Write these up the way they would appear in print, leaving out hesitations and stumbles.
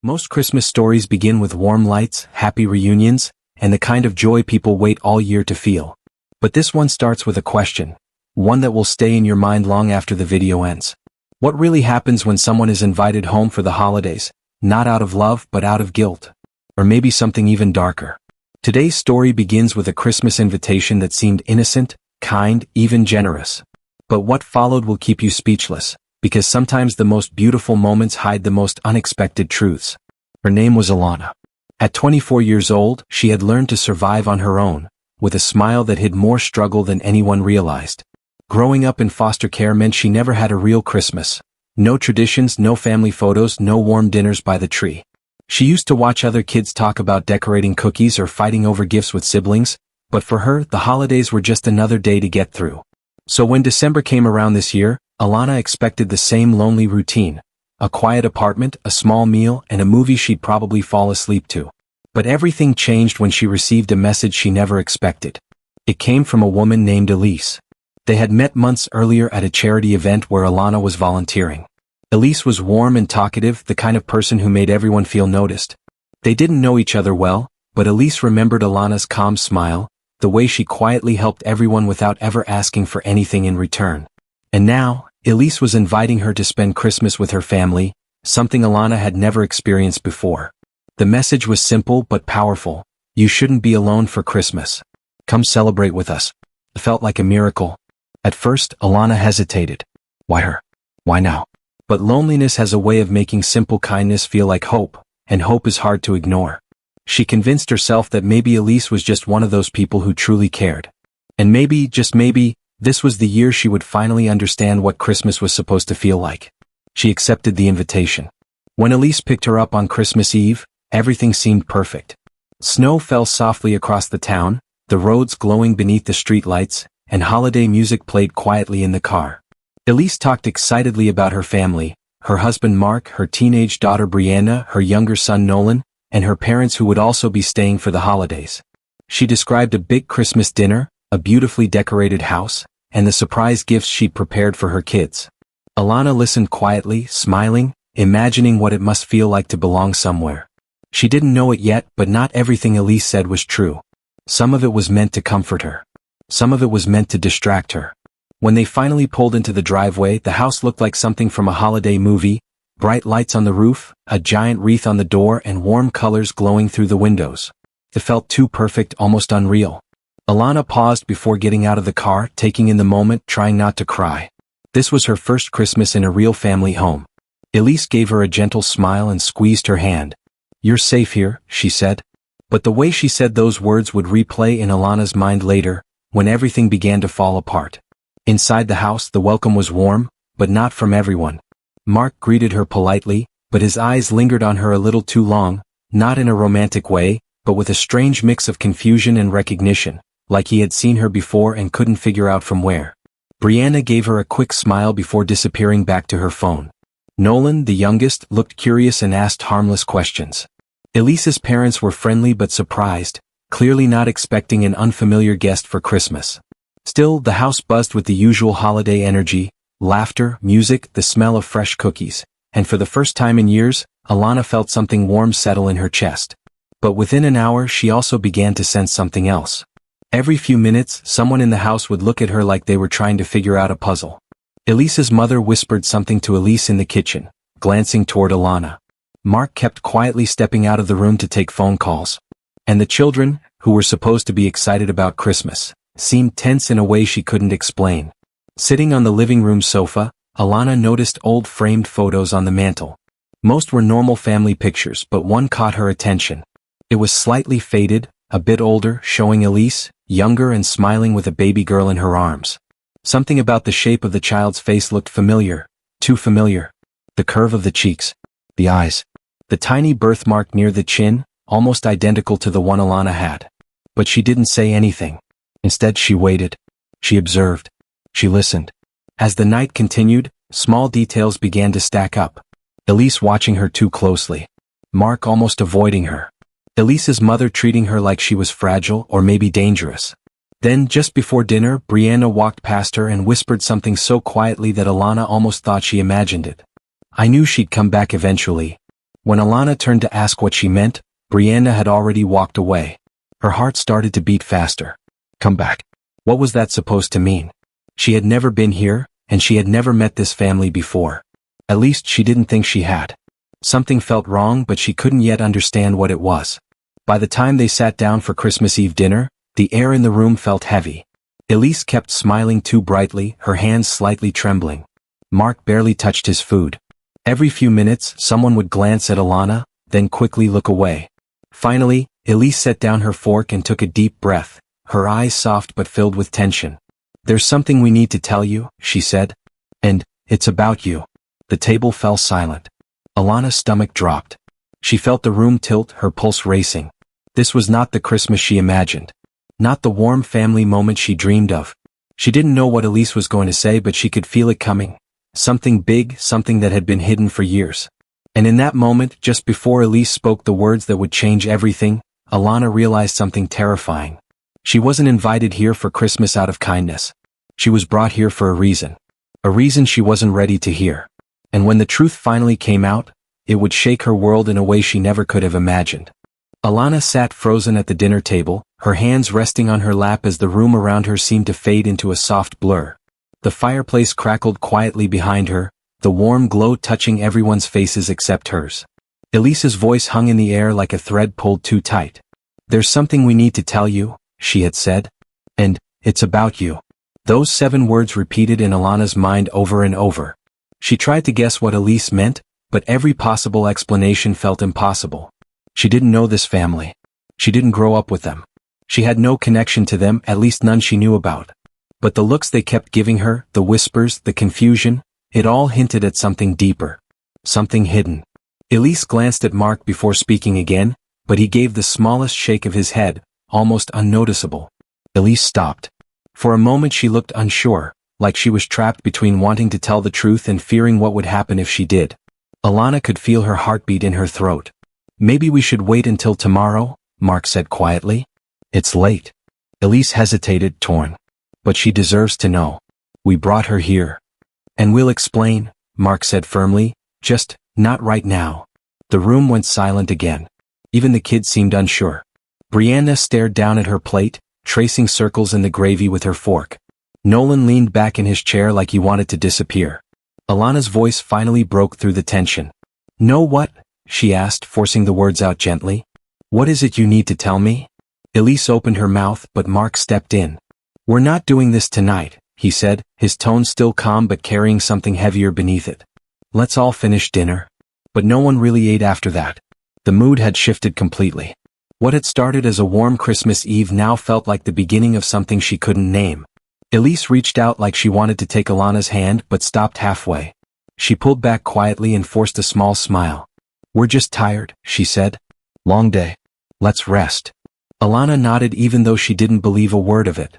Most Christmas stories begin with warm lights, happy reunions, and the kind of joy people wait all year to feel. But this one starts with a question, one that will stay in your mind long after the video ends. What really happens when someone is invited home for the holidays, not out of love but out of guilt? Or maybe something even darker. Today's story begins with a Christmas invitation that seemed innocent, kind, even generous. But what followed will keep you speechless, because sometimes the most beautiful moments hide the most unexpected truths. Her name was Alana. At 24 years old, she had learned to survive on her own, with a smile that hid more struggle than anyone realized. Growing up in foster care meant she never had a real Christmas. No traditions, no family photos, no warm dinners by the tree. She used to watch other kids talk about decorating cookies or fighting over gifts with siblings, but for her, the holidays were just another day to get through. So when December came around this year, Alana expected the same lonely routine. A quiet apartment, a small meal, and a movie she'd probably fall asleep to. But everything changed when she received a message she never expected. It came from a woman named Elise. They had met months earlier at a charity event where Alana was volunteering. Elise was warm and talkative, the kind of person who made everyone feel noticed. They didn't know each other well, but Elise remembered Alana's calm smile, the way she quietly helped everyone without ever asking for anything in return. And now, Elise was inviting her to spend Christmas with her family, something Alana had never experienced before. The message was simple but powerful. You shouldn't be alone for Christmas. Come celebrate with us. It felt like a miracle. At first, Alana hesitated. Why her? Why now? But loneliness has a way of making simple kindness feel like hope, and hope is hard to ignore. She convinced herself that maybe Elise was just one of those people who truly cared. And maybe, just maybe, this was the year she would finally understand what Christmas was supposed to feel like. She accepted the invitation. When Elise picked her up on Christmas Eve, everything seemed perfect. Snow fell softly across the town, the roads glowing beneath the streetlights, and holiday music played quietly in the car. Elise talked excitedly about her family, her husband Mark, her teenage daughter Brianna, her younger son Nolan, and her parents who would also be staying for the holidays. She described a big Christmas dinner, a beautifully decorated house, and the surprise gifts she'd prepared for her kids. Alana listened quietly, smiling, imagining what it must feel like to belong somewhere. She didn't know it yet, but not everything Elise said was true. Some of it was meant to comfort her. Some of it was meant to distract her. When they finally pulled into the driveway, the house looked like something from a holiday movie, bright lights on the roof, a giant wreath on the door, and warm colors glowing through the windows. It felt too perfect, almost unreal. Alana paused before getting out of the car, taking in the moment, trying not to cry. This was her first Christmas in a real family home. Elise gave her a gentle smile and squeezed her hand. You're safe here, she said. But the way she said those words would replay in Alana's mind later, when everything began to fall apart. Inside the house, the welcome was warm, but not from everyone. Mark greeted her politely, but his eyes lingered on her a little too long, not in a romantic way, but with a strange mix of confusion and recognition, like he had seen her before and couldn't figure out from where. Brianna gave her a quick smile before disappearing back to her phone. Nolan, the youngest, looked curious and asked harmless questions. Elise's parents were friendly but surprised, clearly not expecting an unfamiliar guest for Christmas. Still, the house buzzed with the usual holiday energy, laughter, music, the smell of fresh cookies, and for the first time in years, Alana felt something warm settle in her chest. But within an hour she also began to sense something else. Every few minutes, someone in the house would look at her like they were trying to figure out a puzzle. Elise's mother whispered something to Elise in the kitchen, glancing toward Alana. Mark kept quietly stepping out of the room to take phone calls. And the children, who were supposed to be excited about Christmas, seemed tense in a way she couldn't explain. Sitting on the living room sofa, Alana noticed old framed photos on the mantel. Most were normal family pictures, but one caught her attention. It was slightly faded, a bit older, showing Elise, younger and smiling with a baby girl in her arms. Something about the shape of the child's face looked familiar, too familiar. The curve of the cheeks, the eyes, the tiny birthmark near the chin, almost identical to the one Alana had. But she didn't say anything. Instead she waited. She observed. She listened. As the night continued, small details began to stack up. Elise watching her too closely. Mark almost avoiding her. Elise's mother treating her like she was fragile or maybe dangerous. Then, just before dinner, Brianna walked past her and whispered something so quietly that Alana almost thought she imagined it. I knew she'd come back eventually. When Alana turned to ask what she meant, Brianna had already walked away. Her heart started to beat faster. Come back. What was that supposed to mean? She had never been here, and she had never met this family before. At least she didn't think she had. Something felt wrong, but she couldn't yet understand what it was. By the time they sat down for Christmas Eve dinner, the air in the room felt heavy. Elise kept smiling too brightly, her hands slightly trembling. Mark barely touched his food. Every few minutes, someone would glance at Alana, then quickly look away. Finally, Elise set down her fork and took a deep breath, her eyes soft but filled with tension. There's something we need to tell you, she said. And, it's about you. The table fell silent. Alana's stomach dropped. She felt the room tilt, her pulse racing. This was not the Christmas she imagined. Not the warm family moment she dreamed of. She didn't know what Elise was going to say, but she could feel it coming. Something big, something that had been hidden for years. And in that moment, just before Elise spoke the words that would change everything, Alana realized something terrifying. She wasn't invited here for Christmas out of kindness. She was brought here for a reason. A reason she wasn't ready to hear. And when the truth finally came out, it would shake her world in a way she never could have imagined. Alana sat frozen at the dinner table, her hands resting on her lap as the room around her seemed to fade into a soft blur. The fireplace crackled quietly behind her, the warm glow touching everyone's faces except hers. Elise's voice hung in the air like a thread pulled too tight. There's something we need to tell you, she had said. And, it's about you. Those 7 words repeated in Alana's mind over and over. She tried to guess what Elise meant, but every possible explanation felt impossible. She didn't know this family. She didn't grow up with them. She had no connection to them, at least none she knew about. But the looks they kept giving her, the whispers, the confusion, it all hinted at something deeper. Something hidden. Elise glanced at Mark before speaking again, but he gave the smallest shake of his head, almost unnoticeable. Elise stopped. For a moment she looked unsure, like she was trapped between wanting to tell the truth and fearing what would happen if she did. Alana could feel her heartbeat in her throat. Maybe we should wait until tomorrow, Mark said quietly. It's late. Elise hesitated, torn. But she deserves to know. We brought her here. And we'll explain, Mark said firmly, just, not right now. The room went silent again. Even the kids seemed unsure. Brianna stared down at her plate, tracing circles in the gravy with her fork. Nolan leaned back in his chair like he wanted to disappear. Alana's voice finally broke through the tension. Know what? She asked, forcing the words out gently. What is it you need to tell me? Elise opened her mouth, but Mark stepped in. We're not doing this tonight, he said, his tone still calm but carrying something heavier beneath it. Let's all finish dinner. But no one really ate after that. The mood had shifted completely. What had started as a warm Christmas Eve now felt like the beginning of something she couldn't name. Elise reached out like she wanted to take Alana's hand but stopped halfway. She pulled back quietly and forced a small smile. We're just tired, she said. Long day. Let's rest. Alana nodded even though she didn't believe a word of it.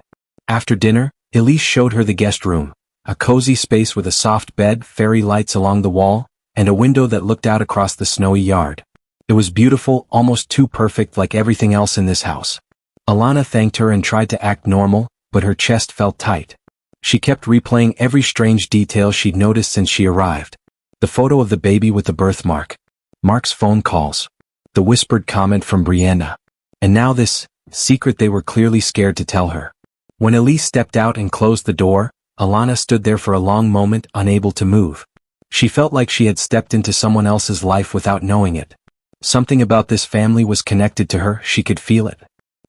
After dinner, Elise showed her the guest room, a cozy space with a soft bed, fairy lights along the wall, and a window that looked out across the snowy yard. It was beautiful, almost too perfect like everything else in this house. Alana thanked her and tried to act normal, but her chest felt tight. She kept replaying every strange detail she'd noticed since she arrived. The photo of the baby with the birthmark. Mark's phone calls. The whispered comment from Brianna. And now this secret they were clearly scared to tell her. When Elise stepped out and closed the door, Alana stood there for a long moment, unable to move. She felt like she had stepped into someone else's life without knowing it. Something about this family was connected to her, she could feel it.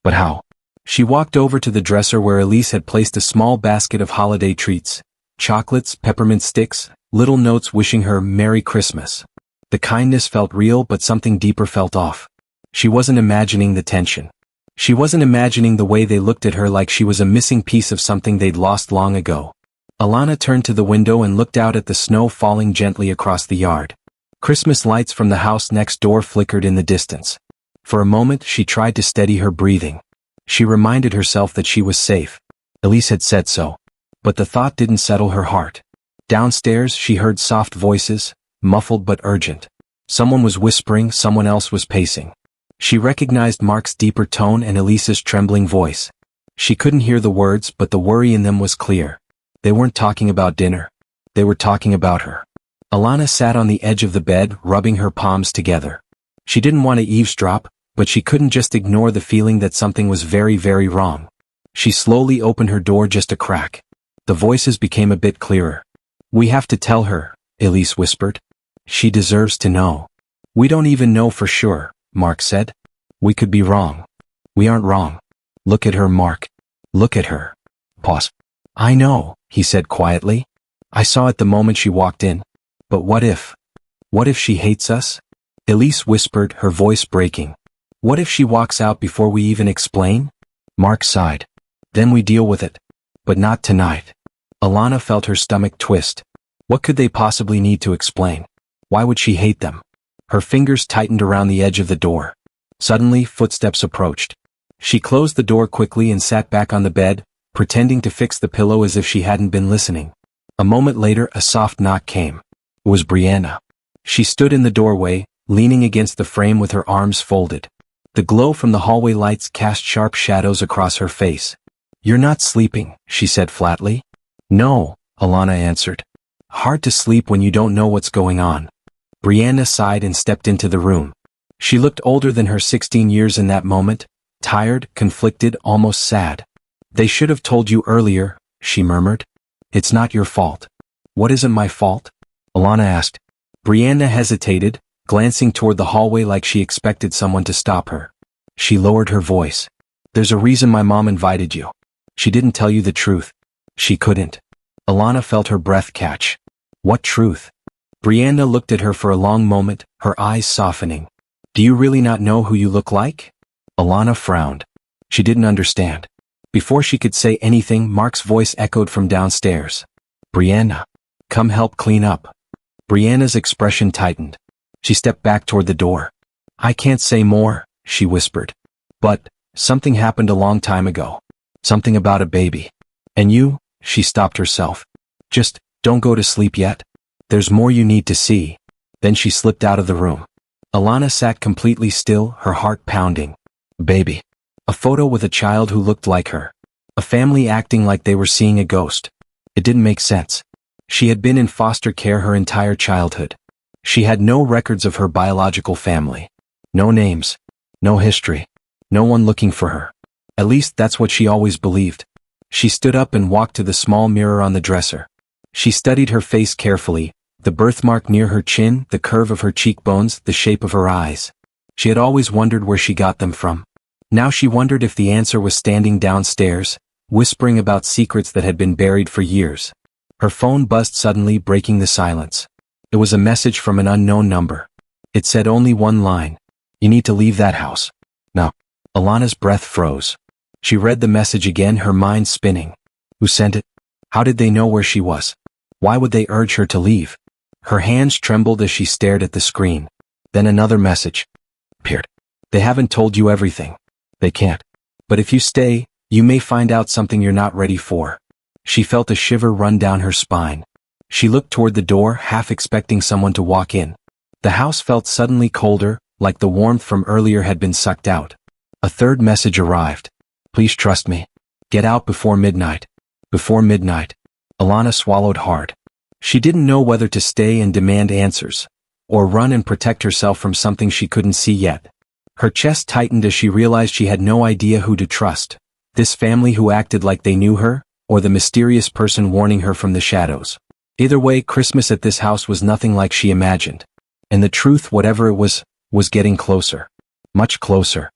But how? She walked over to the dresser where Elise had placed a small basket of holiday treats. Chocolates, peppermint sticks, little notes wishing her Merry Christmas. The kindness felt real, but something deeper felt off. She wasn't imagining the tension. She wasn't imagining the way they looked at her like she was a missing piece of something they'd lost long ago. Alana turned to the window and looked out at the snow falling gently across the yard. Christmas lights from the house next door flickered in the distance. For a moment she tried to steady her breathing. She reminded herself that she was safe. Elise had said so. But the thought didn't settle her heart. Downstairs she heard soft voices, muffled but urgent. Someone was whispering, someone else was pacing. She recognized Mark's deeper tone and Elise's trembling voice. She couldn't hear the words, but the worry in them was clear. They weren't talking about dinner. They were talking about her. Alana sat on the edge of the bed, rubbing her palms together. She didn't want to eavesdrop, but she couldn't just ignore the feeling that something was very, very wrong. She slowly opened her door just a crack. The voices became a bit clearer. "We have to tell her," Elise whispered. "She deserves to know." "We don't even know for sure," Mark said. "We could be wrong." "We aren't wrong. Look at her, Mark. Look at her." Pause. "I know," he said quietly. "I saw it the moment she walked in. But what if? What if she hates us?" Elise whispered, her voice breaking. "What if she walks out before we even explain?" Mark sighed. "Then we deal with it. But not tonight." Alana felt her stomach twist. What could they possibly need to explain? Why would she hate them? Her fingers tightened around the edge of the door. Suddenly, footsteps approached. She closed the door quickly and sat back on the bed, pretending to fix the pillow as if she hadn't been listening. A moment later, a soft knock came. It was Brianna. She stood in the doorway, leaning against the frame with her arms folded. The glow from the hallway lights cast sharp shadows across her face. "You're not sleeping," she said flatly. "No," Alana answered. "Hard to sleep when you don't know what's going on." Brianna sighed and stepped into the room. She looked older than her 16 years in that moment, tired, conflicted, almost sad. "They should have told you earlier," she murmured. "It's not your fault." "What isn't my fault?" Alana asked. Brianna hesitated, glancing toward the hallway like she expected someone to stop her. She lowered her voice. "There's a reason my mom invited you. She didn't tell you the truth. She couldn't." Alana felt her breath catch. "What truth?" Brianna looked at her for a long moment, her eyes softening. "Do you really not know who you look like?" Alana frowned. She didn't understand. Before she could say anything, Mark's voice echoed from downstairs. "Brianna, come help clean up." Brianna's expression tightened. She stepped back toward the door. "I can't say more," she whispered. "But something happened a long time ago. Something about a baby. And you," she stopped herself. "Just don't go to sleep yet. There's more you need to see." Then she slipped out of the room. Alana sat completely still, her heart pounding. Baby. A photo with a child who looked like her. A family acting like they were seeing a ghost. It didn't make sense. She had been in foster care her entire childhood. She had no records of her biological family. No names. No history. No one looking for her. At least that's what she always believed. She stood up and walked to the small mirror on the dresser. She studied her face carefully, the birthmark near her chin, the curve of her cheekbones, the shape of her eyes. She had always wondered where she got them from. Now she wondered if the answer was standing downstairs, whispering about secrets that had been buried for years. Her phone buzzed suddenly, breaking the silence. It was a message from an unknown number. It said only one line. "You need to leave that house. Now." Alana's breath froze. She read the message again, her mind spinning. Who sent it? How did they know where she was? Why would they urge her to leave? Her hands trembled as she stared at the screen. Then another message appeared. "They haven't told you everything. They can't. But if you stay, you may find out something you're not ready for." She felt a shiver run down her spine. She looked toward the door, half expecting someone to walk in. The house felt suddenly colder, like the warmth from earlier had been sucked out. A third message arrived. "Please trust me. Get out before midnight." Before midnight. Alana swallowed hard. She didn't know whether to stay and demand answers, or run and protect herself from something she couldn't see yet. Her chest tightened as she realized she had no idea who to trust. This family who acted like they knew her, or the mysterious person warning her from the shadows. Either way, Christmas at this house was nothing like she imagined. And the truth, whatever it was getting closer. Much closer.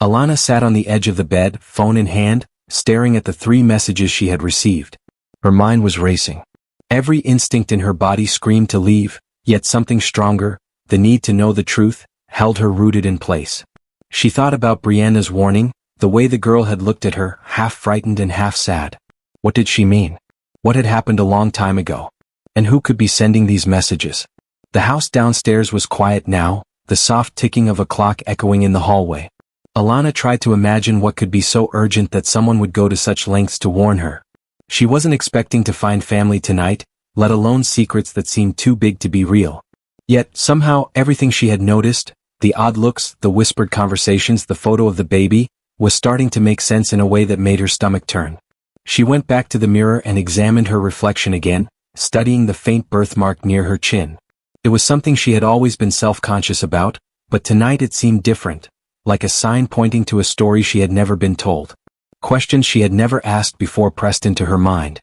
Alana sat on the edge of the bed, phone in hand, staring at the 3 messages she had received. Her mind was racing. Every instinct in her body screamed to leave, yet something stronger, the need to know the truth, held her rooted in place. She thought about Brianna's warning, the way the girl had looked at her, half frightened and half sad. What did she mean? What had happened a long time ago? And who could be sending these messages? The house downstairs was quiet now, the soft ticking of a clock echoing in the hallway. Alana tried to imagine what could be so urgent that someone would go to such lengths to warn her. She wasn't expecting to find family tonight, let alone secrets that seemed too big to be real. Yet, somehow, everything she had noticed, the odd looks, the whispered conversations, the photo of the baby, was starting to make sense in a way that made her stomach turn. She went back to the mirror and examined her reflection again, studying the faint birthmark near her chin. It was something she had always been self-conscious about, but tonight it seemed different, like a sign pointing to a story she had never been told. Questions she had never asked before pressed into her mind.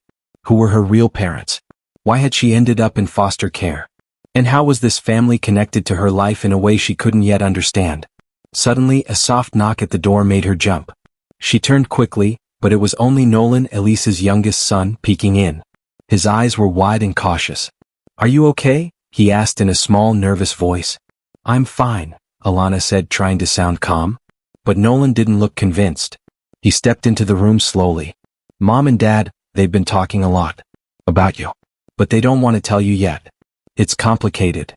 Who were her real parents? Why had she ended up in foster care? And how was this family connected to her life in a way she couldn't yet understand? Suddenly, a soft knock at the door made her jump. She turned quickly, but it was only Nolan, Elise's youngest son, peeking in. His eyes were wide and cautious. "Are you okay?" he asked in a small, nervous voice. "I'm fine," Alana said, trying to sound calm. But Nolan didn't look convinced. He stepped into the room slowly. "Mom and Dad, they've been talking a lot. About you. But they don't want to tell you yet. It's complicated."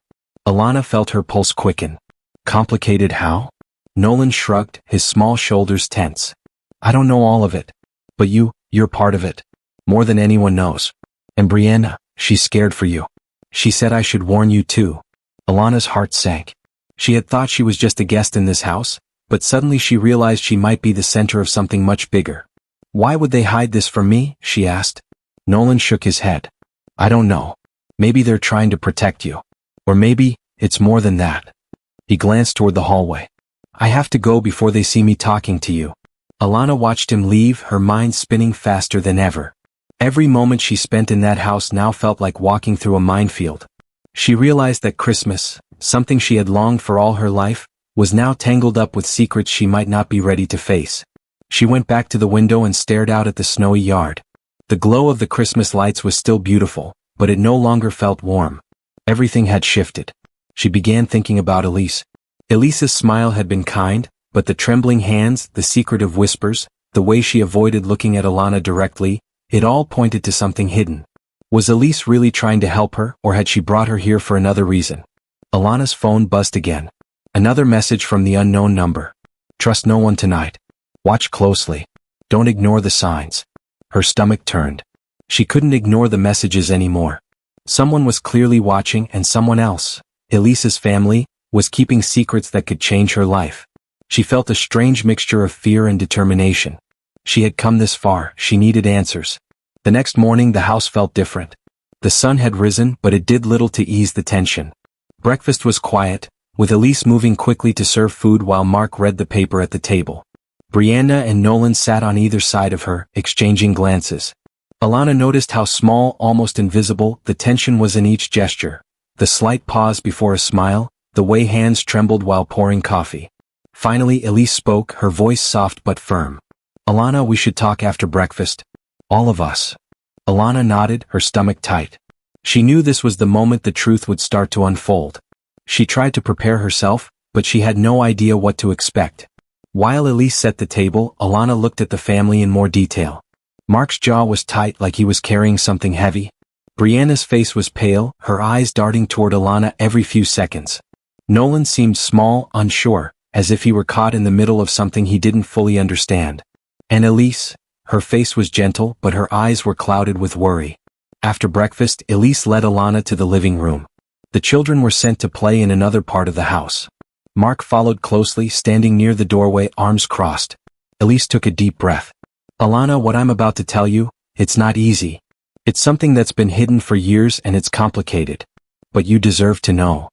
Alana felt her pulse quicken. Complicated how? Nolan shrugged, his small shoulders tense. "I don't know all of it. But you're part of it. More than anyone knows. And Brianna, she's scared for you. She said I should warn you too." Alana's heart sank. She had thought she was just a guest in this house, but suddenly she realized she might be the center of something much bigger. "Why would they hide this from me?" she asked. Nolan shook his head. "I don't know. Maybe they're trying to protect you. Or maybe it's more than that." He glanced toward the hallway. "I have to go before they see me talking to you." Alana watched him leave, her mind spinning faster than ever. Every moment she spent in that house now felt like walking through a minefield. She realized that Christmas, something she had longed for all her life, was now tangled up with secrets she might not be ready to face. She went back to the window and stared out at the snowy yard. The glow of the Christmas lights was still beautiful, but it no longer felt warm. Everything had shifted. She began thinking about Elise. Elise's smile had been kind, but the trembling hands, the secretive whispers, the way she avoided looking at Alana directly, it all pointed to something hidden. Was Elise really trying to help her, or had she brought her here for another reason? Alana's phone buzzed again. Another message from the unknown number. "Trust no one tonight. Watch closely. Don't ignore the signs." Her stomach turned. She couldn't ignore the messages anymore. Someone was clearly watching, and someone else, Elise's family, was keeping secrets that could change her life. She felt a strange mixture of fear and determination. She had come this far, she needed answers. The next morning the house felt different. The sun had risen, but it did little to ease the tension. Breakfast was quiet, with Elise moving quickly to serve food while Mark read the paper at the table. Brianna and Nolan sat on either side of her, exchanging glances. Alana noticed how small, almost invisible, the tension was in each gesture. The slight pause before a smile, the way hands trembled while pouring coffee. Finally Elise spoke, her voice soft but firm. "Alana, we should talk after breakfast. All of us." Alana nodded, her stomach tight. She knew this was the moment the truth would start to unfold. She tried to prepare herself, but she had no idea what to expect. While Elise set the table, Alana looked at the family in more detail. Mark's jaw was tight like he was carrying something heavy. Brianna's face was pale, her eyes darting toward Alana every few seconds. Nolan seemed small, unsure, as if he were caught in the middle of something he didn't fully understand. And Elise, her face was gentle, but her eyes were clouded with worry. After breakfast, Elise led Alana to the living room. The children were sent to play in another part of the house. Mark followed closely, standing near the doorway, arms crossed. Elise took a deep breath. "Alana, what I'm about to tell you, it's not easy. It's something that's been hidden for years and it's complicated. But you deserve to know."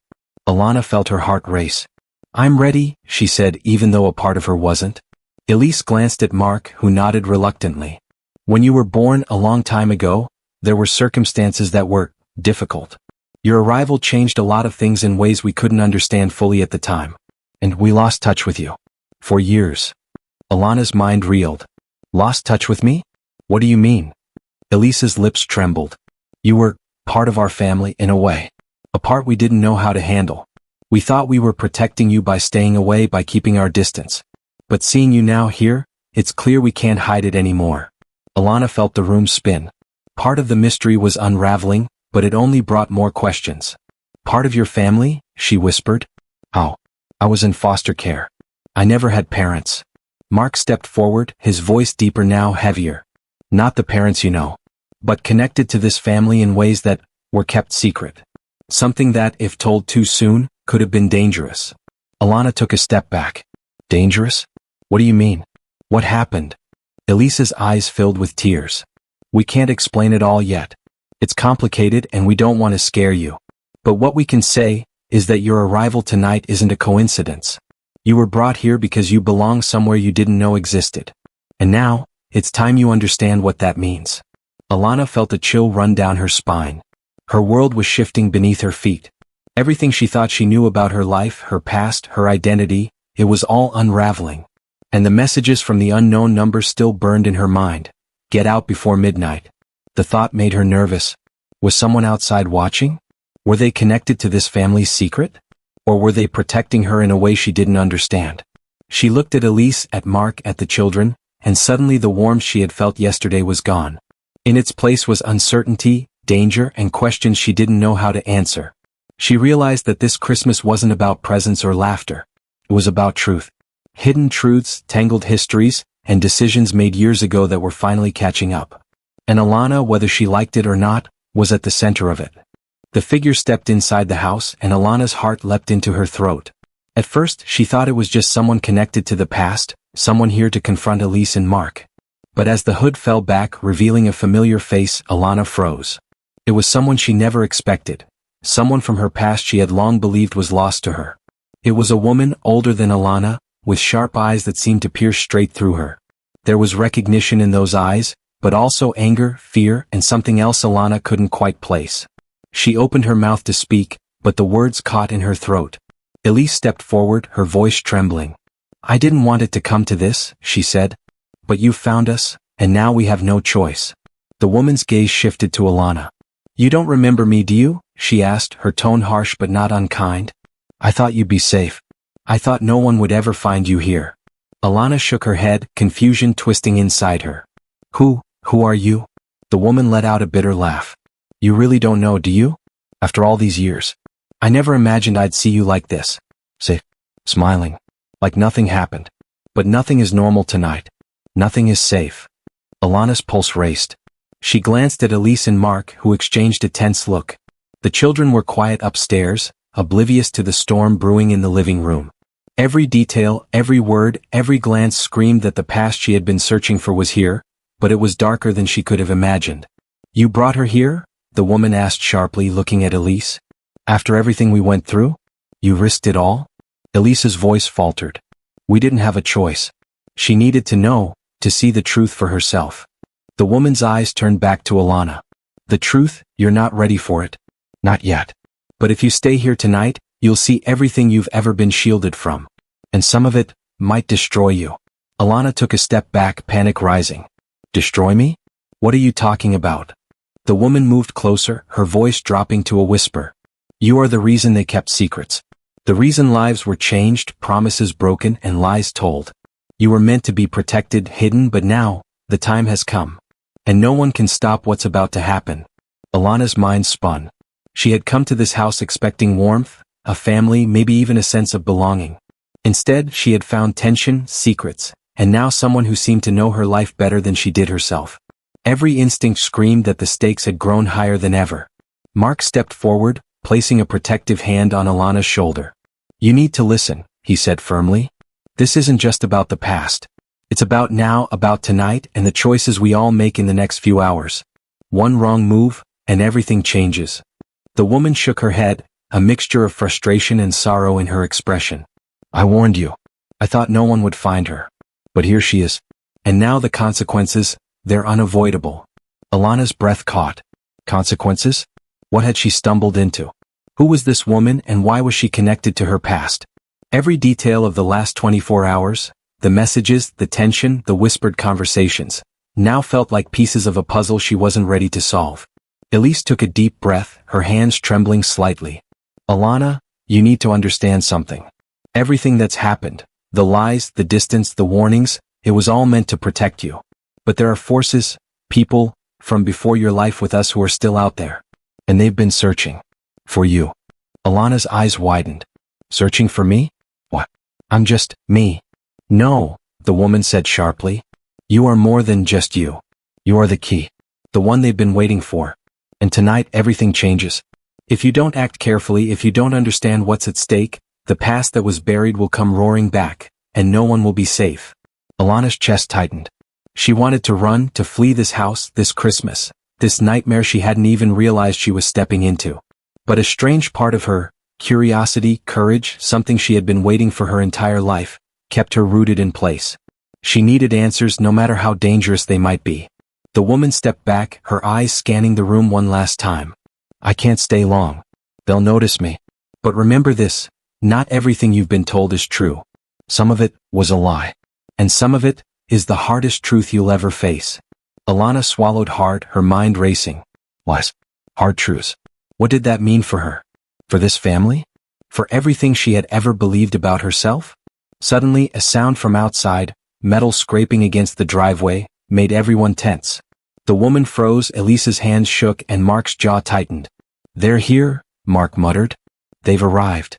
Alana felt her heart race. "I'm ready," she said, even though a part of her wasn't. Elise glanced at Mark, who nodded reluctantly. "When you were born a long time ago, there were circumstances that were difficult. Your arrival changed a lot of things in ways we couldn't understand fully at the time. And we lost touch with you. For years." Alana's mind reeled. "Lost touch with me? What do you mean?" Elise's lips trembled. "You were part of our family in a way. A part we didn't know how to handle. We thought we were protecting you by staying away, by keeping our distance. But seeing you now here, it's clear we can't hide it anymore." Alana felt the room spin. Part of the mystery was unraveling, but it only brought more questions. "Part of your family?" she whispered. "How? I was in foster care. I never had parents." Mark stepped forward, his voice deeper now, heavier. "Not the parents you know, but connected to this family in ways that were kept secret. Something that, if told too soon, could have been dangerous." Alana took a step back. "Dangerous? What do you mean? What happened?" Elise's eyes filled with tears. "We can't explain it all yet. It's complicated and we don't want to scare you. But what we can say is that your arrival tonight isn't a coincidence. You were brought here because you belong somewhere you didn't know existed. And now, it's time you understand what that means. Alana felt a chill run down her spine. Her world was shifting beneath her feet. Everything she thought she knew about her life, her past, her identity, it was all unraveling. And the messages from the unknown number still burned in her mind. Get out before midnight. The thought made her nervous. Was someone outside watching? Were they connected to this family's secret? Or were they protecting her in a way she didn't understand? She looked at Elise, at Mark, at the children, and suddenly the warmth she had felt yesterday was gone. In its place was uncertainty, danger, and questions she didn't know how to answer. She realized that this Christmas wasn't about presents or laughter. It was about truth. Hidden truths, tangled histories, and decisions made years ago that were finally catching up. And Alana, whether she liked it or not, was at the center of it. The figure stepped inside the house and Alana's heart leapt into her throat. At first, she thought it was just someone connected to the past, someone here to confront Elise and Mark. But as the hood fell back, revealing a familiar face, Alana froze. It was someone she never expected. Someone from her past she had long believed was lost to her. It was a woman older than Alana, with sharp eyes that seemed to pierce straight through her. There was recognition in those eyes, but also anger, fear, and something else Alana couldn't quite place. She opened her mouth to speak, but the words caught in her throat. Elise stepped forward, her voice trembling. I didn't want it to come to this, she said. But you found us, and now we have no choice. The woman's gaze shifted to Alana. You don't remember me, do you? She asked, her tone harsh but not unkind. I thought you'd be safe. I thought no one would ever find you here. Alana shook her head, confusion twisting inside her. Who are you? The woman let out a bitter laugh. You really don't know, do you? After all these years. I never imagined I'd see you like this. Safe. Smiling. Like nothing happened. But nothing is normal tonight. Nothing is safe. Alana's pulse raced. She glanced at Elise and Mark, who exchanged a tense look. The children were quiet upstairs, oblivious to the storm brewing in the living room. Every detail, every word, every glance screamed that the past she had been searching for was here, but it was darker than she could have imagined. You brought her here? The woman asked sharply, looking at Elise. After everything we went through? You risked it all? Elise's voice faltered. We didn't have a choice. She needed to know, to see the truth for herself. The woman's eyes turned back to Alana. The truth, you're not ready for it. Not yet. But if you stay here tonight, you'll see everything you've ever been shielded from. And some of it might destroy you. Alana took a step back, panic rising. Destroy me? What are you talking about? The woman moved closer, her voice dropping to a whisper. You are the reason they kept secrets. The reason lives were changed, promises broken, and lies told. You were meant to be protected, hidden, but now, the time has come. And no one can stop what's about to happen. Alana's mind spun. She had come to this house expecting warmth, a family, maybe even a sense of belonging. Instead, she had found tension, secrets, and now someone who seemed to know her life better than she did herself. Every instinct screamed that the stakes had grown higher than ever. Mark stepped forward, placing a protective hand on Alana's shoulder. You need to listen, he said firmly. This isn't just about the past. It's about now, about tonight, and the choices we all make in the next few hours. One wrong move, and everything changes. The woman shook her head, a mixture of frustration and sorrow in her expression. I warned you. I thought no one would find her. But here she is. And now the consequences, they're unavoidable. Alana's breath caught. Consequences? What had she stumbled into? Who was this woman and why was she connected to her past? Every detail of the last 24 hours, the messages, the tension, the whispered conversations, now felt like pieces of a puzzle she wasn't ready to solve. Elise took a deep breath, her hands trembling slightly. Alana, you need to understand something. Everything that's happened, the lies, the distance, the warnings, it was all meant to protect you. But there are forces, people, from before your life with us who are still out there. And they've been searching. For you. Alana's eyes widened. Searching for me? What? I'm just me. No, the woman said sharply. You are more than just you. You are the key. The one they've been waiting for. And tonight everything changes. If you don't act carefully, if you don't understand what's at stake, the past that was buried will come roaring back, and no one will be safe. Alana's chest tightened. She wanted to run, to flee this house, this Christmas, this nightmare she hadn't even realized she was stepping into. But a strange part of her, curiosity, courage, something she had been waiting for her entire life, kept her rooted in place. She needed answers no matter how dangerous they might be. The woman stepped back, her eyes scanning the room one last time. I can't stay long. They'll notice me. But remember this, not everything you've been told is true. Some of it was a lie. And some of it is the hardest truth you'll ever face. Alana swallowed hard, her mind racing. What? Hard truths. What did that mean for her? For this family? For everything she had ever believed about herself? Suddenly, a sound from outside, metal scraping against the driveway, made everyone tense. The woman froze, Elise's hands shook, and Mark's jaw tightened. They're here, Mark muttered. They've arrived.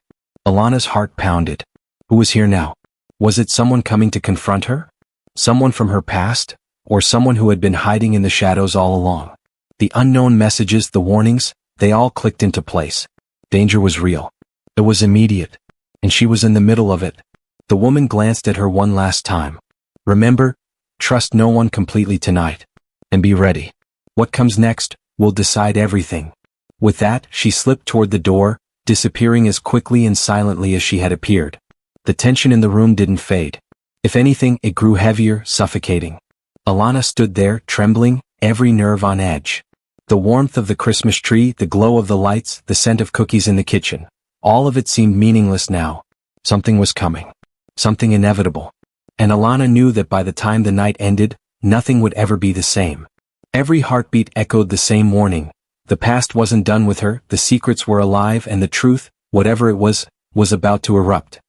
Alana's heart pounded. Who was here now? Was it someone coming to confront her? Someone from her past? Or someone who had been hiding in the shadows all along? The unknown messages, the warnings, they all clicked into place. Danger was real. It was immediate. And she was in the middle of it. The woman glanced at her one last time. Remember, trust no one completely tonight. And be ready. What comes next will decide everything. With that, she slipped toward the door, disappearing as quickly and silently as she had appeared. The tension in the room didn't fade. If anything, it grew heavier, suffocating. Alana stood there, trembling, every nerve on edge. The warmth of the Christmas tree, the glow of the lights, the scent of cookies in the kitchen. All of it seemed meaningless now. Something was coming. Something inevitable. And Alana knew that by the time the night ended, nothing would ever be the same. Every heartbeat echoed the same warning. The past wasn't done with her, the secrets were alive, and the truth, whatever it was about to erupt.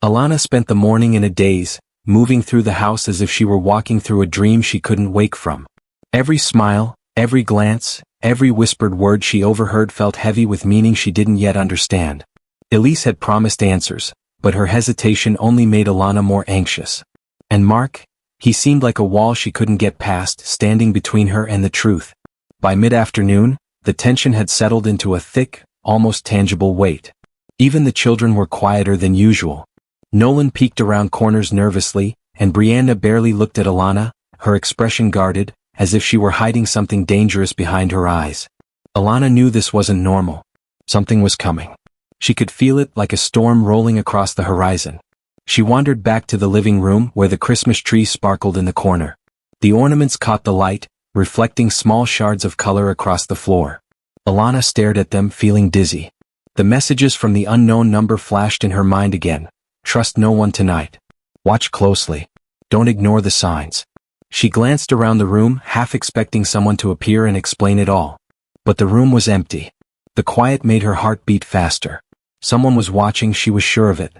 Alana spent the morning in a daze, moving through the house as if she were walking through a dream she couldn't wake from. Every smile, every glance, every whispered word she overheard felt heavy with meaning she didn't yet understand. Elise had promised answers, but her hesitation only made Alana more anxious. And Mark? He seemed like a wall she couldn't get past, standing between her and the truth. By mid-afternoon, the tension had settled into a thick, almost tangible weight. Even the children were quieter than usual. Nolan peeked around corners nervously, and Brianna barely looked at Alana, her expression guarded, as if she were hiding something dangerous behind her eyes. Alana knew this wasn't normal. Something was coming. She could feel it like a storm rolling across the horizon. She wandered back to the living room where the Christmas tree sparkled in the corner. The ornaments caught the light, reflecting small shards of color across the floor. Alana stared at them, feeling dizzy. The messages from the unknown number flashed in her mind again. Trust no one tonight. Watch closely. Don't ignore the signs. She glanced around the room, half expecting someone to appear and explain it all. But the room was empty. The quiet made her heart beat faster. Someone was watching, she was sure of it.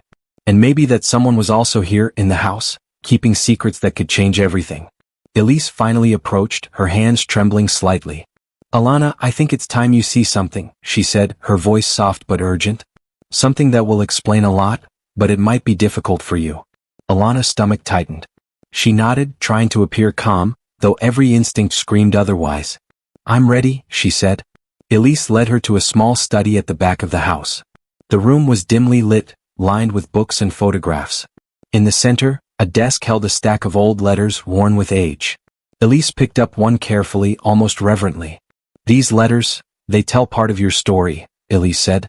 And maybe that someone was also here in the house, keeping secrets that could change everything. Elise finally approached, her hands trembling slightly. Alana, I think it's time you see something, she said, her voice soft but urgent. Something that will explain a lot, but it might be difficult for you. Alana's stomach tightened. She nodded, trying to appear calm, though every instinct screamed otherwise. I'm ready, she said. Elise led her to a small study at the back of the house. The room was dimly lit, lined with books and photographs. In the center, a desk held a stack of old letters worn with age. Elise picked up one carefully, almost reverently. These letters, they tell part of your story, Elise said.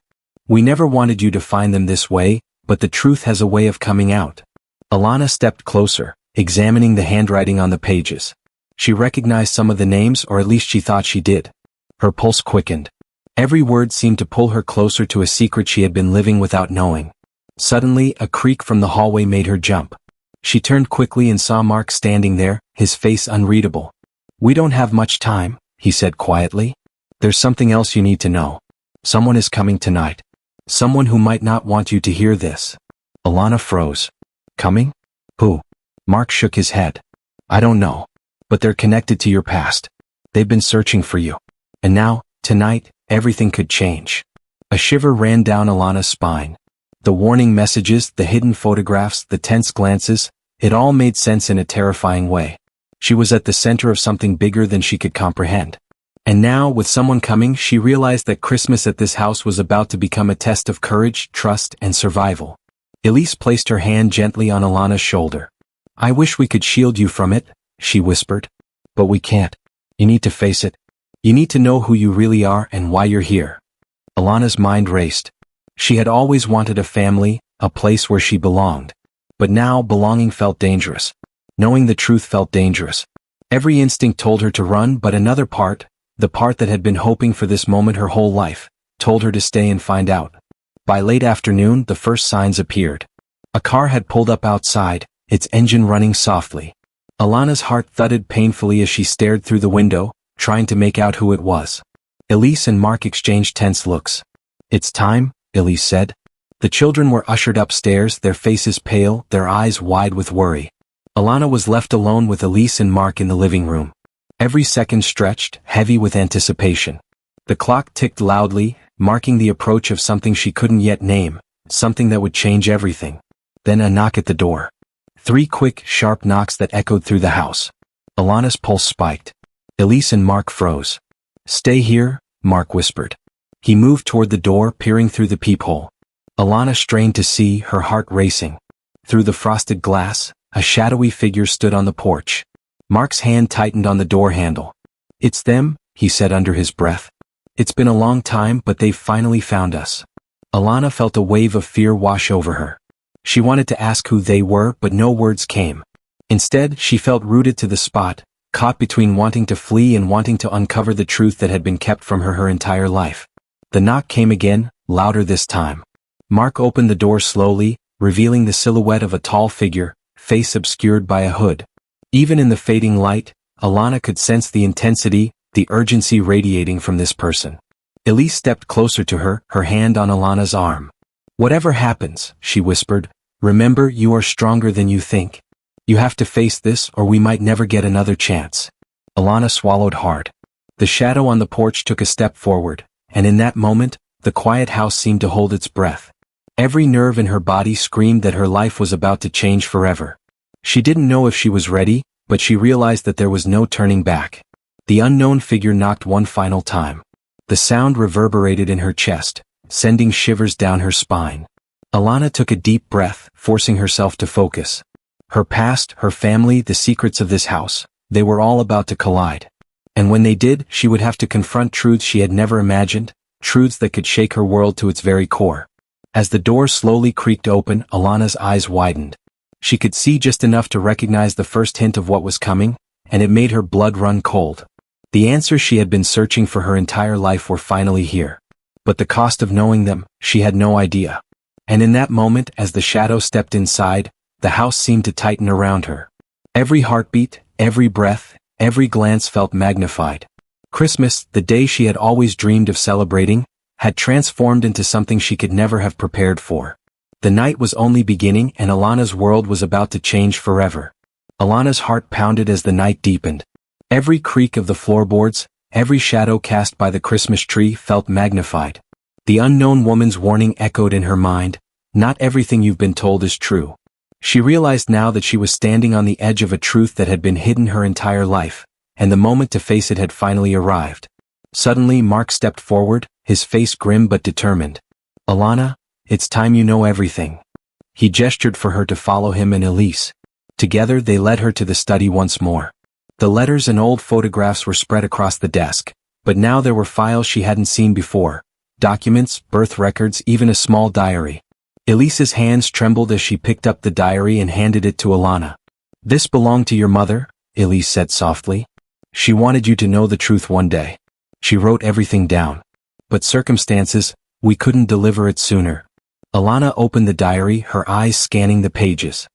We never wanted you to find them this way, but the truth has a way of coming out. Alana stepped closer, examining the handwriting on the pages. She recognized some of the names, or at least she thought she did. Her pulse quickened. Every word seemed to pull her closer to a secret she had been living without knowing. Suddenly, a creak from the hallway made her jump. She turned quickly and saw Mark standing there, his face unreadable. We don't have much time, he said quietly. There's something else you need to know. Someone is coming tonight. Someone who might not want you to hear this. Alana froze. Coming? Who? Mark shook his head. I don't know. But they're connected to your past. They've been searching for you. And now, tonight, everything could change. A shiver ran down Alana's spine. The warning messages, the hidden photographs, the tense glances, it all made sense in a terrifying way. She was at the center of something bigger than she could comprehend. And now, with someone coming, she realized that Christmas at this house was about to become a test of courage, trust, and survival. Elise placed her hand gently on Alana's shoulder. I wish we could shield you from it, she whispered. But we can't. You need to face it. You need to know who you really are and why you're here. Alana's mind raced. She had always wanted a family, a place where she belonged. But now belonging felt dangerous. Knowing the truth felt dangerous. Every instinct told her to run, but another part, the part that had been hoping for this moment her whole life, told her to stay and find out. By late afternoon, the first signs appeared. A car had pulled up outside, its engine running softly. Alana's heart thudded painfully as she stared through the window, trying to make out who it was. Elise and Mark exchanged tense looks. "It's time," Elise said. The children were ushered upstairs, their faces pale, their eyes wide with worry. Alana was left alone with Elise and Mark in the living room. Every second stretched, heavy with anticipation. The clock ticked loudly, marking the approach of something she couldn't yet name, something that would change everything. Then a knock at the door. 3 quick, sharp knocks that echoed through the house. Alana's pulse spiked. Elise and Mark froze. "Stay here," Mark whispered. He moved toward the door, peering through the peephole. Alana strained to see, her heart racing. Through the frosted glass, a shadowy figure stood on the porch. Mark's hand tightened on the door handle. "It's them," he said under his breath. "It's been a long time, but they've finally found us." Alana felt a wave of fear wash over her. She wanted to ask who they were, but no words came. Instead, she felt rooted to the spot, caught between wanting to flee and wanting to uncover the truth that had been kept from her entire life. The knock came again, louder this time. Mark opened the door slowly, revealing the silhouette of a tall figure, face obscured by a hood. Even in the fading light, Alana could sense the intensity, the urgency radiating from this person. Elise stepped closer to her, her hand on Alana's arm. "Whatever happens," she whispered, "remember you are stronger than you think. You have to face this or we might never get another chance." Alana swallowed hard. The shadow on the porch took a step forward, and in that moment, the quiet house seemed to hold its breath. Every nerve in her body screamed that her life was about to change forever. She didn't know if she was ready, but she realized that there was no turning back. The unknown figure knocked one final time. The sound reverberated in her chest, sending shivers down her spine. Alana took a deep breath, forcing herself to focus. Her past, her family, the secrets of this house, they were all about to collide. And when they did, she would have to confront truths she had never imagined, truths that could shake her world to its very core. As the door slowly creaked open, Alana's eyes widened. She could see just enough to recognize the first hint of what was coming, and it made her blood run cold. The answers she had been searching for her entire life were finally here. But the cost of knowing them, she had no idea. And in that moment, as the shadow stepped inside, the house seemed to tighten around her. Every heartbeat, every breath, every glance felt magnified. Christmas, the day she had always dreamed of celebrating, had transformed into something she could never have prepared for. The night was only beginning and Alana's world was about to change forever. Alana's heart pounded as the night deepened. Every creak of the floorboards, every shadow cast by the Christmas tree felt magnified. The unknown woman's warning echoed in her mind, "Not everything you've been told is true." She realized now that she was standing on the edge of a truth that had been hidden her entire life, and the moment to face it had finally arrived. Suddenly Mark stepped forward, his face grim but determined. "Alana, it's time you know everything." He gestured for her to follow him and Elise. Together they led her to the study once more. The letters and old photographs were spread across the desk, but now there were files she hadn't seen before. Documents, birth records, even a small diary. Elise's hands trembled as she picked up the diary and handed it to Alana. "This belonged to your mother," Elise said softly. "She wanted you to know the truth one day. She wrote everything down. But circumstances, we couldn't deliver it sooner." Alana opened the diary, her eyes scanning the pages.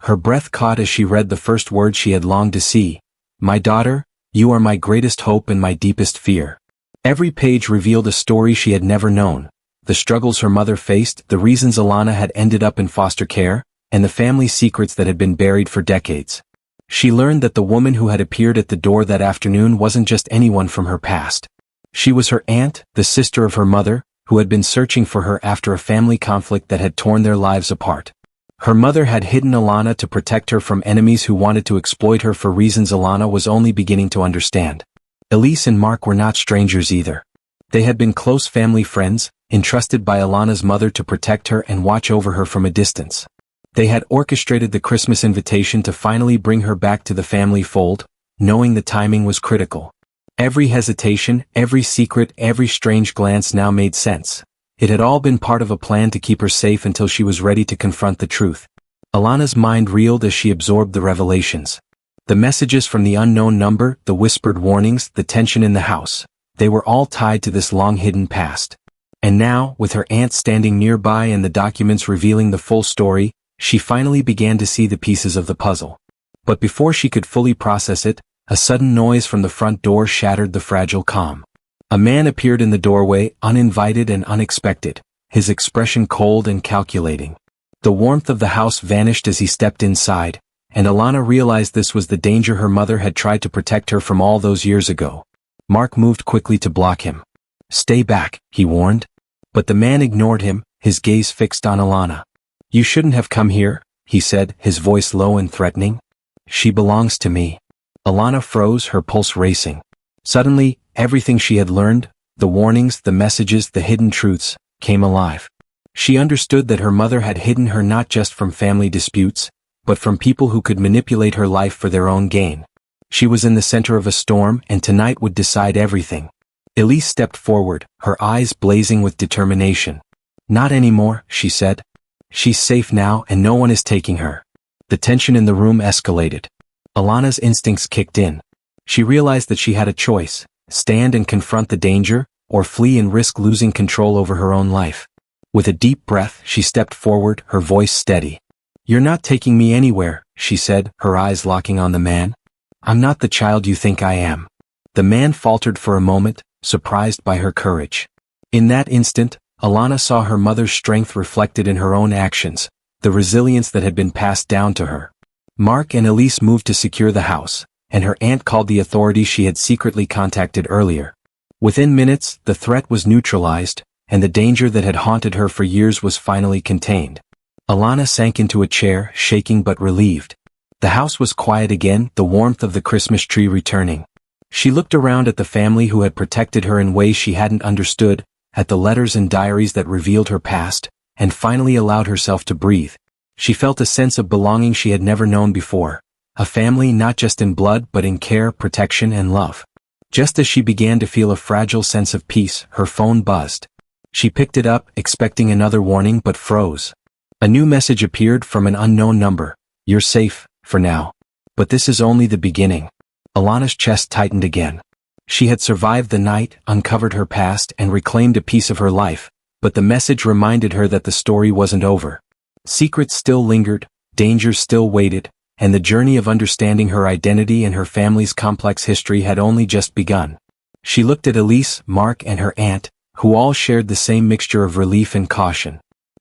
Her breath caught as she read the first words she had longed to see. "My daughter, you are my greatest hope and my deepest fear." Every page revealed a story she had never known. The struggles her mother faced, the reasons Alana had ended up in foster care, and the family secrets that had been buried for decades. She learned that the woman who had appeared at the door that afternoon wasn't just anyone from her past. She was her aunt, the sister of her mother, who had been searching for her after a family conflict that had torn their lives apart. Her mother had hidden Alana to protect her from enemies who wanted to exploit her for reasons Alana was only beginning to understand. Elise and Mark were not strangers either. They had been close family friends, entrusted by Alana's mother to protect her and watch over her from a distance. They had orchestrated the Christmas invitation to finally bring her back to the family fold, knowing the timing was critical. Every hesitation, every secret, every strange glance now made sense. It had all been part of a plan to keep her safe until she was ready to confront the truth. Alana's mind reeled as she absorbed the revelations. The messages from the unknown number, the whispered warnings, the tension in the house. They were all tied to this long-hidden past. And now, with her aunt standing nearby and the documents revealing the full story, she finally began to see the pieces of the puzzle. But before she could fully process it, a sudden noise from the front door shattered the fragile calm. A man appeared in the doorway, uninvited and unexpected, his expression cold and calculating. The warmth of the house vanished as he stepped inside, and Alana realized this was the danger her mother had tried to protect her from all those years ago. Mark moved quickly to block him. "Stay back," he warned. But the man ignored him, his gaze fixed on Alana. "You shouldn't have come here," he said, his voice low and threatening. "She belongs to me." Alana froze, her pulse racing. Suddenly, everything she had learned, the warnings, the messages, the hidden truths, came alive. She understood that her mother had hidden her not just from family disputes, but from people who could manipulate her life for their own gain. She was in the center of a storm, and tonight would decide everything. Elise stepped forward, her eyes blazing with determination. "Not anymore," she said. "She's safe now and no one is taking her." The tension in the room escalated. Alana's instincts kicked in. She realized that she had a choice: stand and confront the danger, or flee and risk losing control over her own life. With a deep breath, she stepped forward, her voice steady. "You're not taking me anywhere," she said, her eyes locking on the man. "I'm not the child you think I am." The man faltered for a moment, surprised by her courage. In that instant, Alana saw her mother's strength reflected in her own actions, the resilience that had been passed down to her. Mark and Elise moved to secure the house, and her aunt called the authorities she had secretly contacted earlier. Within minutes, the threat was neutralized, and the danger that had haunted her for years was finally contained. Alana sank into a chair, shaking but relieved. The house was quiet again, the warmth of the Christmas tree returning. She looked around at the family who had protected her in ways she hadn't understood, at the letters and diaries that revealed her past, and finally allowed herself to breathe. She felt a sense of belonging she had never known before. A family not just in blood but in care, protection and love. Just as she began to feel a fragile sense of peace, her phone buzzed. She picked it up, expecting another warning, but froze. A new message appeared from an unknown number. "You're safe, for now. But this is only the beginning." Alana's chest tightened again. She had survived the night, uncovered her past, and reclaimed a piece of her life, but the message reminded her that the story wasn't over. Secrets still lingered, dangers still waited, and the journey of understanding her identity and her family's complex history had only just begun. She looked at Elise, Mark, and her aunt, who all shared the same mixture of relief and caution.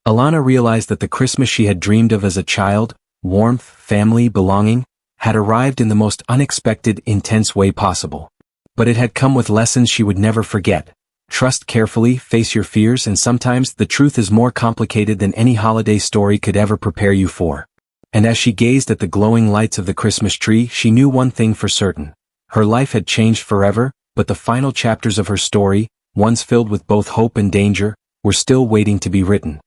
Alana realized that the Christmas she had dreamed of as a child, warmth, family, belonging, had arrived in the most unexpected, intense way possible. But it had come with lessons she would never forget. Trust carefully, face your fears, and sometimes the truth is more complicated than any holiday story could ever prepare you for. And as she gazed at the glowing lights of the Christmas tree, she knew one thing for certain. Her life had changed forever, but the final chapters of her story, ones filled with both hope and danger, were still waiting to be written.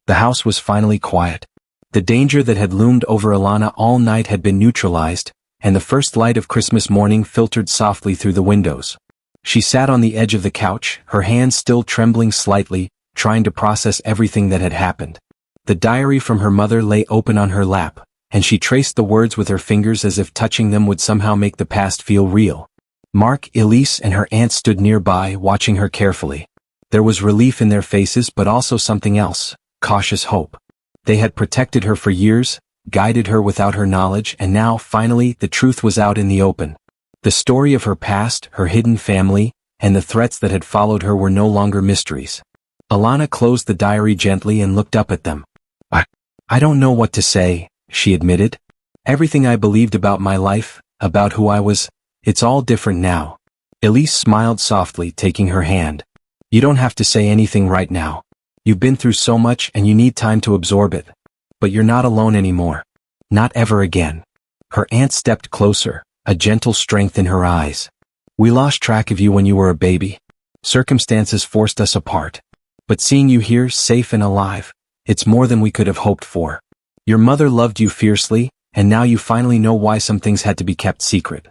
The house was finally quiet. The danger that had loomed over Alana all night had been neutralized, and the first light of Christmas morning filtered softly through the windows. She sat on the edge of the couch, her hands still trembling slightly, trying to process everything that had happened. The diary from her mother lay open on her lap, and she traced the words with her fingers as if touching them would somehow make the past feel real. Mark, Elise, and her aunt stood nearby, watching her carefully. There was relief in their faces, but also something else, cautious hope. They had protected her for years, guided her without her knowledge, and now, finally, the truth was out in the open. The story of her past, her hidden family, and the threats that had followed her were no longer mysteries. Alana closed the diary gently and looked up at them. I don't know what to say," she admitted. "Everything I believed about my life, about who I was, it's all different now." Elise smiled softly, taking her hand. "You don't have to say anything right now. You've been through so much and you need time to absorb it. But you're not alone anymore. Not ever again." Her aunt stepped closer, a gentle strength in her eyes. "We lost track of you when you were a baby. Circumstances forced us apart. But seeing you here, safe and alive, it's more than we could have hoped for. Your mother loved you fiercely, and now you finally know why some things had to be kept secret.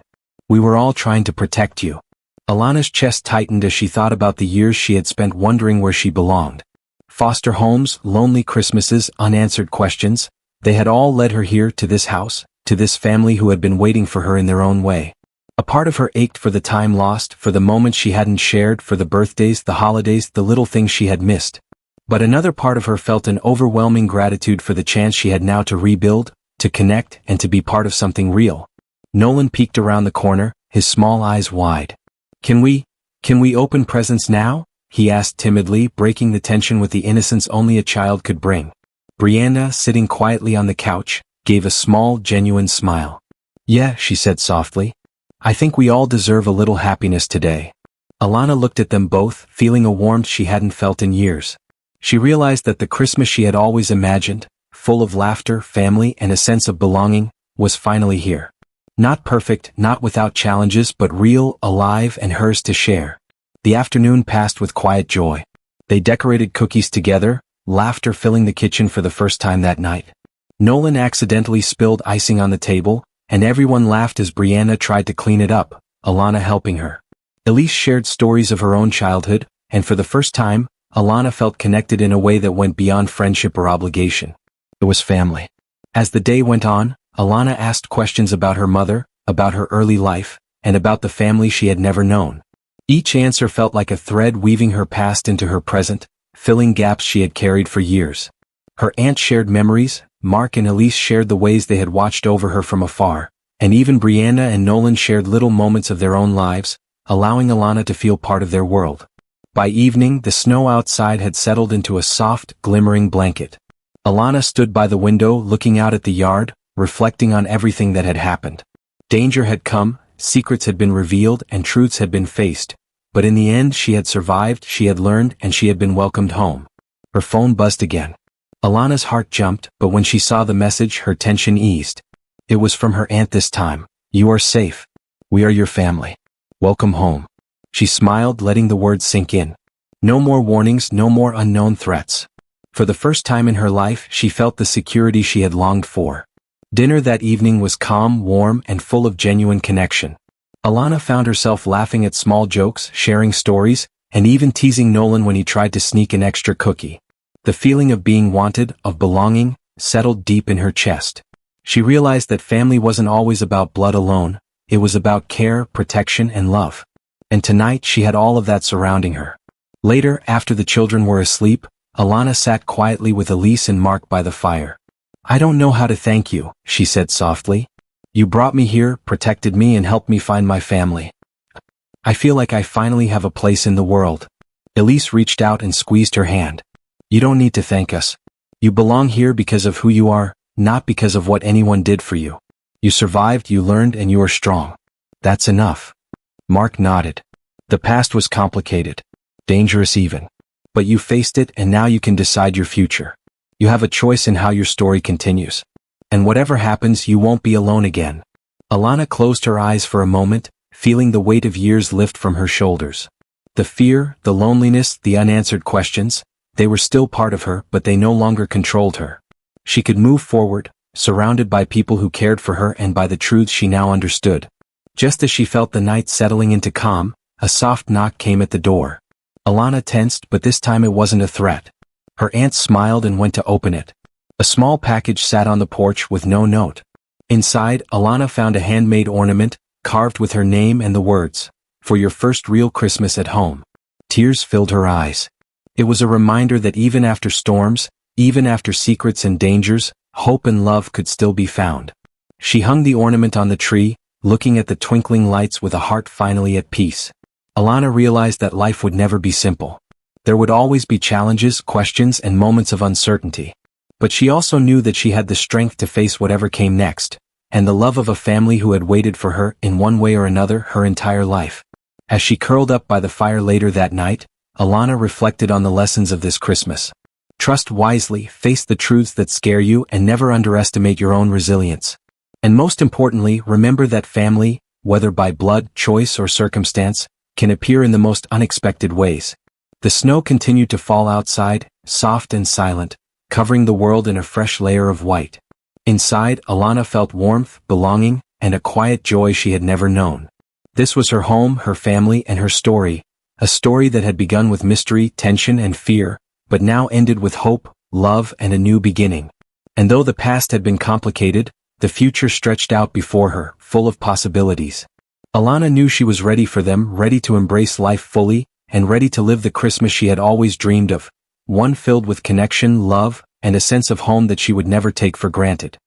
We were all trying to protect you." Alana's chest tightened as she thought about the years she had spent wondering where she belonged. Foster homes, lonely Christmases, unanswered questions, they had all led her here to this house, to this family who had been waiting for her in their own way. A part of her ached for the time lost, for the moments she hadn't shared, for the birthdays, the holidays, the little things she had missed. But another part of her felt an overwhelming gratitude for the chance she had now to rebuild, to connect, and to be part of something real. Nolan peeked around the corner, his small eyes wide. Can we open presents now?" he asked timidly, breaking the tension with the innocence only a child could bring. Brianna, sitting quietly on the couch, gave a small, genuine smile. "Yeah," she said softly. "I think we all deserve a little happiness today." Alana looked at them both, feeling a warmth she hadn't felt in years. She realized that the Christmas she had always imagined, full of laughter, family, and a sense of belonging, was finally here. Not perfect, not without challenges, but real, alive, and hers to share. The afternoon passed with quiet joy. They decorated cookies together, laughter filling the kitchen for the first time that night. Nolan accidentally spilled icing on the table, and everyone laughed as Brianna tried to clean it up, Alana helping her. Elise shared stories of her own childhood, and for the first time, Alana felt connected in a way that went beyond friendship or obligation. It was family. As the day went on, Alana asked questions about her mother, about her early life, and about the family she had never known. Each answer felt like a thread weaving her past into her present, filling gaps she had carried for years. Her aunt shared memories, Mark and Elise shared the ways they had watched over her from afar, and even Brianna and Nolan shared little moments of their own lives, allowing Alana to feel part of their world. By evening, the snow outside had settled into a soft, glimmering blanket. Alana stood by the window looking out at the yard, reflecting on everything that had happened. Danger had come, secrets had been revealed, and truths had been faced, but in the end she had survived, she had learned, and she had been welcomed home. Her phone buzzed again. Alana's heart jumped, but when she saw the message, her tension eased. It was from her aunt this time. "You are safe. We are your family. Welcome home." She smiled, letting the words sink in. No more warnings, no more unknown threats. For the first time in her life, she felt the security she had longed for. Dinner that evening was calm, warm, and full of genuine connection. Alana found herself laughing at small jokes, sharing stories, and even teasing Nolan when he tried to sneak an extra cookie. The feeling of being wanted, of belonging, settled deep in her chest. She realized that family wasn't always about blood alone, it was about care, protection, and love. And tonight she had all of that surrounding her. Later, after the children were asleep, Alana sat quietly with Elise and Mark by the fire. "I don't know how to thank you," she said softly. "You brought me here, protected me, and helped me find my family. I feel like I finally have a place in the world." Elise reached out and squeezed her hand. "You don't need to thank us. You belong here because of who you are, not because of what anyone did for you. You survived, you learned, and you are strong. That's enough." Mark nodded. "The past was complicated. Dangerous even. But you faced it, and now you can decide your future. You have a choice in how your story continues. And whatever happens, you won't be alone again." Alana closed her eyes for a moment, feeling the weight of years lift from her shoulders. The fear, the loneliness, the unanswered questions, they were still part of her, but they no longer controlled her. She could move forward, surrounded by people who cared for her and by the truths she now understood. Just as she felt the night settling into calm, a soft knock came at the door. Alana tensed, but this time it wasn't a threat. Her aunt smiled and went to open it. A small package sat on the porch with no note. Inside, Alana found a handmade ornament, carved with her name and the words, "For your first real Christmas at home." Tears filled her eyes. It was a reminder that even after storms, even after secrets and dangers, hope and love could still be found. She hung the ornament on the tree, looking at the twinkling lights with a heart finally at peace. Alana realized that life would never be simple. There would always be challenges, questions, and moments of uncertainty. But she also knew that she had the strength to face whatever came next, and the love of a family who had waited for her in one way or another her entire life. As she curled up by the fire later that night, Alana reflected on the lessons of this Christmas. Trust wisely, face the truths that scare you, and never underestimate your own resilience. And most importantly, remember that family, whether by blood, choice, or circumstance, can appear in the most unexpected ways. The snow continued to fall outside, soft and silent, covering the world in a fresh layer of white. Inside, Alana felt warmth, belonging, and a quiet joy she had never known. This was her home, her family, and her story, a story that had begun with mystery, tension, and fear, but now ended with hope, love, and a new beginning. And though the past had been complicated, the future stretched out before her, full of possibilities. Alana knew she was ready for them, ready to embrace life fully, and ready to live the Christmas she had always dreamed of, one filled with connection, love, and a sense of home that she would never take for granted.